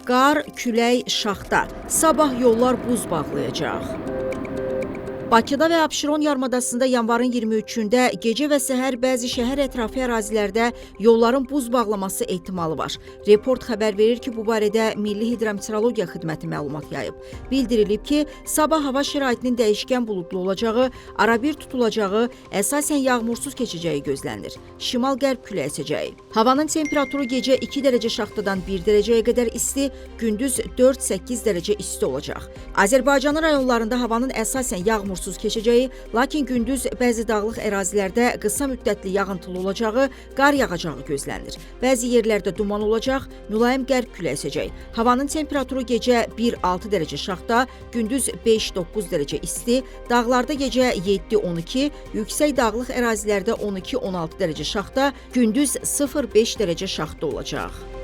Qar, külək, şaxta. Sabah yollar buz bağlayacaq. Bakıda və Abşeron yarımadasında yanvarın 23-də gecə və səhər bəzi şəhər ətrafı ərazilərdə yolların buz bağlaması ehtimalı var. Report xəbər verir ki, bu barədə Milli Hidrometeorologiya Xidməti məlumat yayıb. Bildirilib ki, sabah hava şəraitinin dəyişkən buludlu olacağı, arabir tutulacağı, əsasən yağmursuz keçəcəyi gözlənilir. Şimal-qərb küləyi əsəcəyi. Havanın temperaturu gecə 2 dərəcə şaxtadan 1 dərəcəyə qədər isti, gündüz 4-8 dərəcə isti olacaq. Azərbaycanın rayonlarında havanın əsasən yağmursuz keçəcəyi, lakin gündüz bəzi dağlıq ərazilərdə qısa müddətli yağıntılı olacağı, qar yağacağı gözlənilir. Bəzi yerlərdə duman olacaq, mülayim qərb küləyi əsəcək. Havanın temperaturu gecə 1-6 dərəcə şaxta, gündüz 5-9 dərəcə isti, dağlarda gecə 7-12, yüksək dağlıq ərazilərdə 12-16 dərəcə şaxta, gündüz 0-5 dərəcə şaxta olacaq.